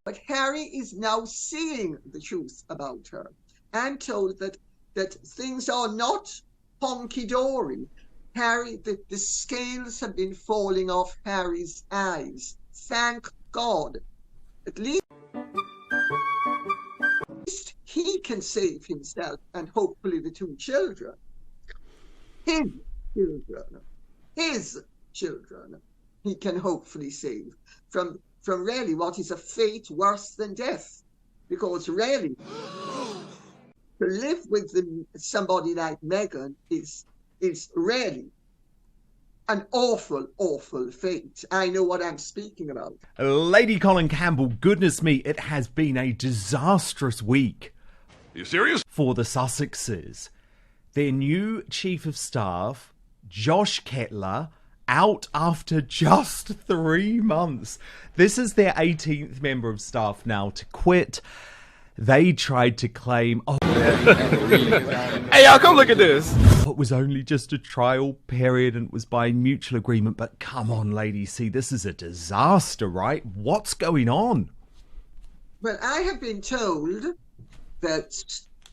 But Harry is now seeing the truth about her and told that things are not honky-dory. Harry, the scales have been falling off Harry's eyes. Thank God. At least he can save himself and hopefully the two children. His children, he can hopefully save from really what is a fate worse than death. Because really, to live with somebody like Meghan is really an awful, awful fate. I know what I'm speaking about. Lady Colin Campbell, goodness me, it has been a disastrous week. Are you serious? For the Sussexes. Their new Chief of Staff, Josh Kettler, out after just 3 months. This is their 18th member of staff now to quit. They tried to claim, Hey, y'all, come look at this. It was only just a trial period and it was by mutual agreement. But come on, ladies, see, this is a disaster, right? What's going on? Well, I have been told that,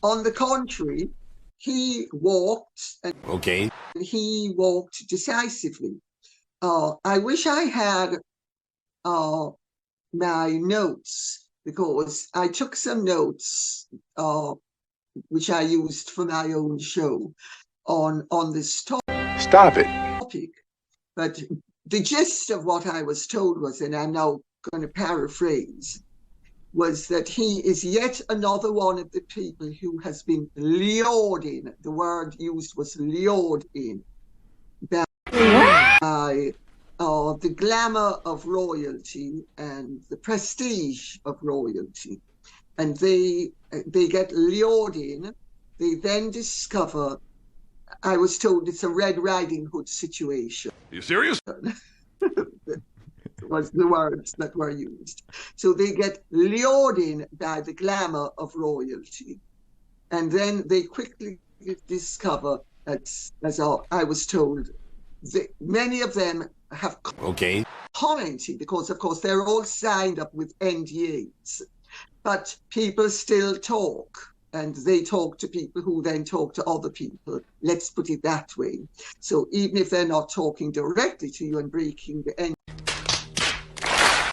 on the contrary, he walked decisively. I wish I had my notes, because I took some notes which I used for my own show on this topic. Stop it. But the gist of what I was told was, and I'm now going to paraphrase, was that he is yet another one of the people who has been lured in. The word used was lured in by the glamour of royalty and the prestige of royalty. And they get lured in. They then discover, I was told it's a Red Riding Hood situation. Are you serious? Was the words that were used. So they get lured in by the glamour of royalty. And then they quickly discover, as I was told, many of them have commented, because of course they're all signed up with NDAs, but people still talk, and they talk to people who then talk to other people. Let's put it that way. So even if they're not talking directly to you and breaking the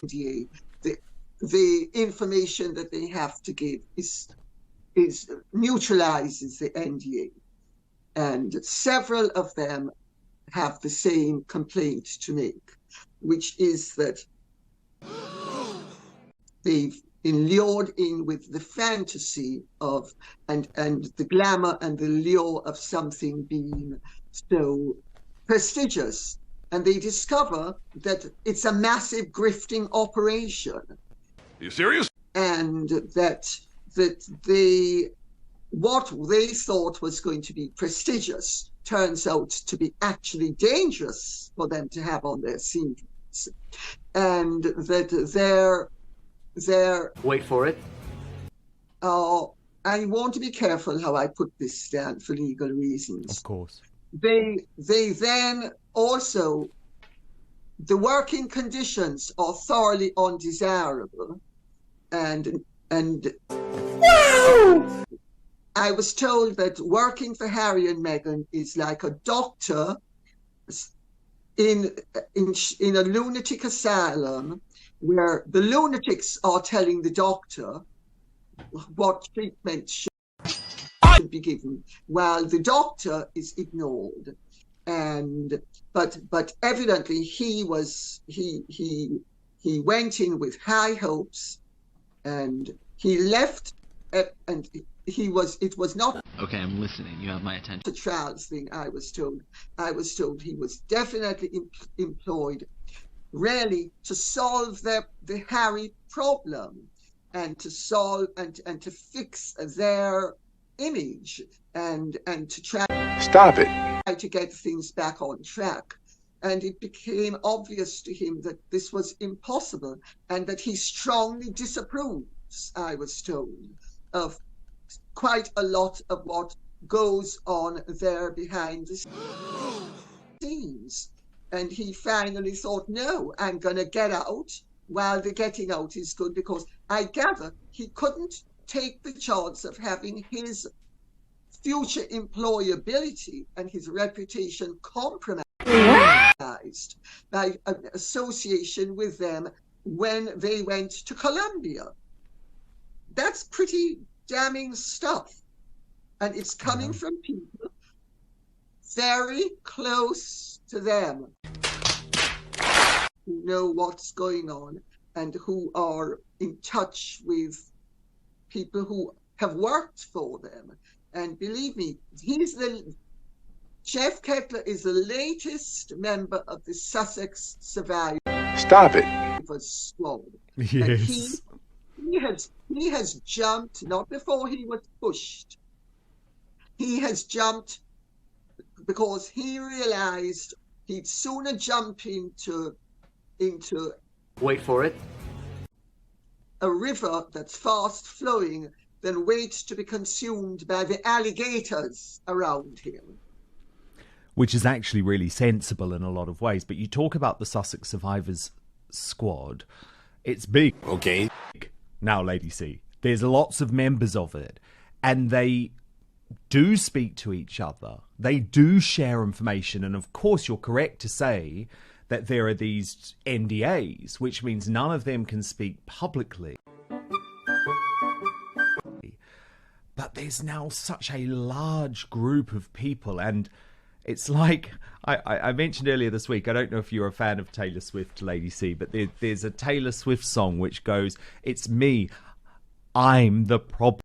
NDA, the information that they have to give is neutralizes the NDA, and several of them have the same complaint to make, which is that they've been lured in with the fantasy of and the glamour and the lure of something being so prestigious, and they discover that it's a massive grifting operation. Are you serious? And that what they thought was going to be prestigious turns out to be actually dangerous for them to have on their CVs, and that they're wait for it. I want to be careful how I put this down for legal reasons. Of course. They then also, the working conditions are thoroughly undesirable, and I was told that working for Harry and Meghan is like a doctor in a lunatic asylum, where the lunatics are telling the doctor what treatment should be given, while the doctor is ignored. But evidently he went in with high hopes, and he left, and it was not. Okay, I'm listening. You have my attention. The trials thing, I was told he was definitely employed really to solve the Harry problem, and to solve and to fix their image, and to try to get things back on track. And it became obvious to him that this was impossible, and that he strongly disapproves, I was told, of quite a lot of what goes on there behind the scenes. And he finally thought, no, I'm going to get out while the getting out is good, because I gather he couldn't take the chance of having his future employability and his reputation compromised by an association with them when they went to Colombia. That's pretty damning stuff. And it's coming from people very close to them, who know what's going on and who are in touch with people who have worked for them. And believe me, Jeff Kettler is the latest member of the Sussex Survivor Squad. Yes. And he has jumped, not before he was pushed. He has jumped because he realized he'd sooner jump into Wait for it. a river that's fast flowing than wait to be consumed by the alligators around him. Which is actually really sensible in a lot of ways. But you talk about the Sussex Survivors Squad. It's big. Okay. Now, Lady C, there's lots of members of it. And they do speak to each other. They do share information. And of course, you're correct to say that there are these NDAs, which means none of them can speak publicly. But there's now such a large group of people, and it's like I mentioned earlier this week, I don't know if you're a fan of Taylor Swift, Lady C, but there's a Taylor Swift song which goes, "It's me, I'm the problem,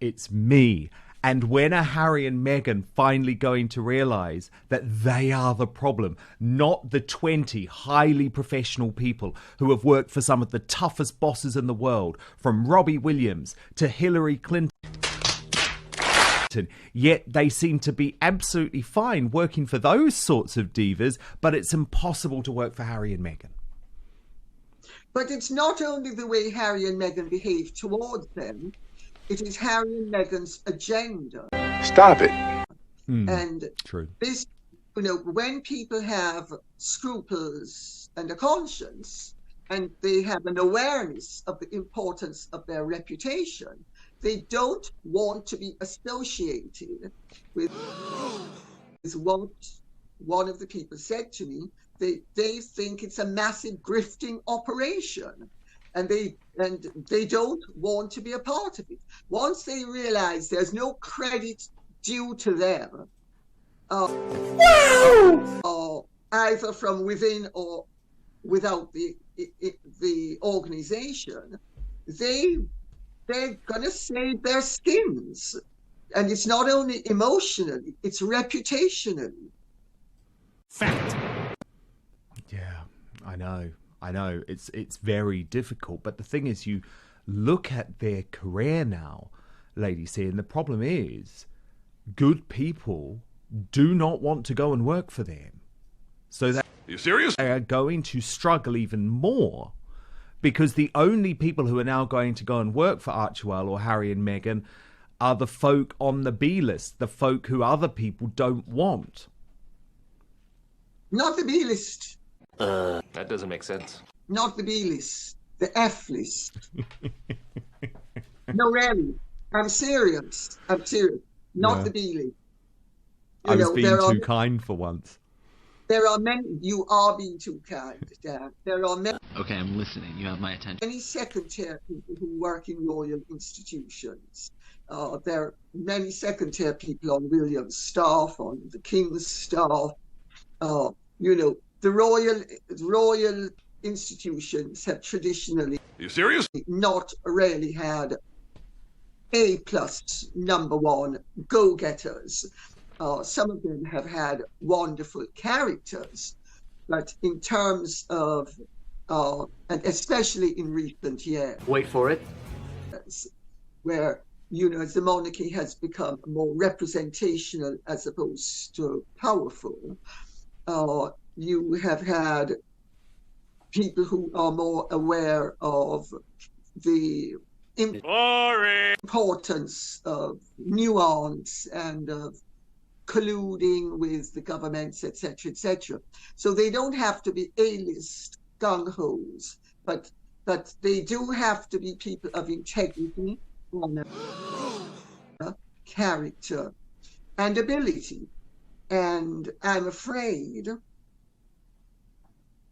it's me." And when are Harry and Meghan finally going to realise that they are the problem, not the 20 highly professional people who have worked for some of the toughest bosses in the world, from Robbie Williams to Hillary Clinton? Yet they seem to be absolutely fine working for those sorts of divas, but it's impossible to work for Harry and Meghan. But it's not only the way Harry and Meghan behave towards them, it is Harry and Meghan's agenda. Stop it. And True. this, when people have scruples and a conscience, and they have an awareness of the importance of their reputation, they don't want to be associated with what one of the people said to me. They think it's a massive grifting operation, and they don't want to be a part of it. Once they realize there's no credit due to them, either from within or without the organization, they're gonna save their skins. And it's not only emotionally, it's reputationally. Fact. Yeah, I know. It's very difficult. But the thing is, you look at their career now, Lady C, and the problem is good people do not want to go and work for them. So that You serious? they are going to struggle even more, because the only people who are now going to go and work for Archewell or Harry and Meghan are the folk on the B list, the folk who other people don't want. Not the B list. That doesn't make sense. Not the B list. The F list. No, really. I'm serious. Not the B list. I was being too kind for once. There are many. You are being too kind, Dan. There are many. Okay, I'm listening. You have my attention. Many second-tier people who work in royal institutions. There are many second-tier people on William's staff, on the King's staff. The royal institutions have traditionally You serious? not really had A+ #1 go-getters. Some of them have had wonderful characters, but in terms of, and especially in recent years, Wait for it. where, as the monarchy has become more representational as opposed to powerful, you have had people who are more aware of the importance of nuance and of colluding with the governments, etc., etc. So they don't have to be A-list gung-hos, but they do have to be people of integrity, honor, character, and ability. And I'm afraid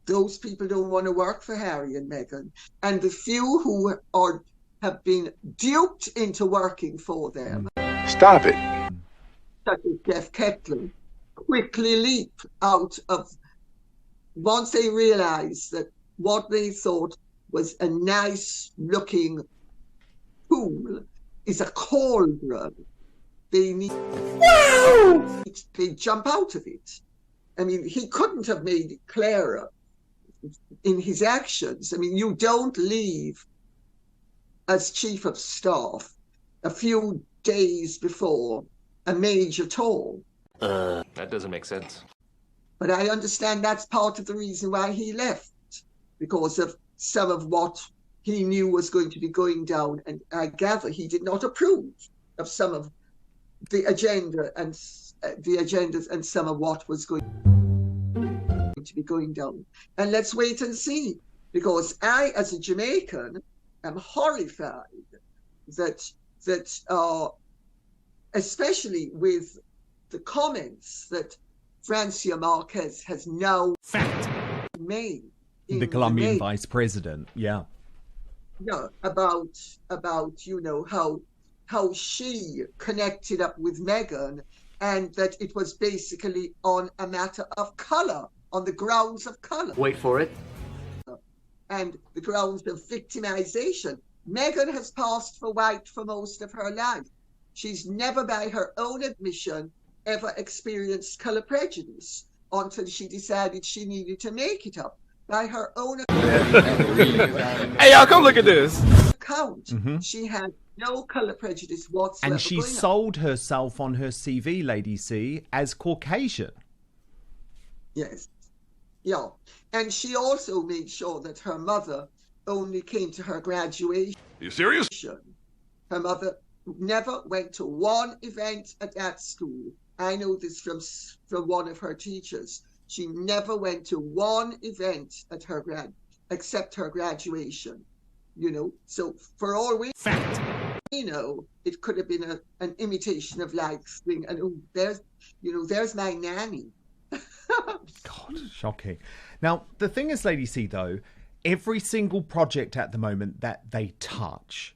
those people don't want to work for Harry and Meghan. And the few who have been duped into working for them, Stop it. such as Jeff Kettler, quickly leap out of, once they realize that what they thought was a nice looking pool is a cauldron. They jump out of it. I mean, he couldn't have made it clearer in his actions. I mean, you don't leave as chief of staff a few days before a major tour. That doesn't make sense. But I understand that's part of the reason why he left, because of some of what he knew was going to be going down. And I gather he did not approve of some of the agenda and the agendas and some of what was going to be going down. And let's wait and see, because I, as a Jamaican, am horrified that especially with the comments that Francia Marquez has now made. The Colombian vice president, yeah. Yeah, about you know how she connected up with Meghan, and that it was basically on a matter of colour, on the grounds of colour. Wait for it. And the grounds of victimization. Meghan has passed for white for most of her life. She's never, by her own admission, ever experienced colour prejudice until she decided she needed to make it up. By her own Hey, y'all, come look at this. account, she had no colour prejudice whatsoever. And she sold herself on her CV, Lady C, as Caucasian. Yes. Yeah. And she also made sure that her mother only came to her graduation. Are you serious? Her mother never went to one event at that school. I know this from one of her teachers. She never went to one event at her except her graduation. You know, so for all we know, it could have been an imitation of life thing. And oh, there's my nanny. God, shocking. Now, the thing is, Lady C, though, every single project at the moment that they touch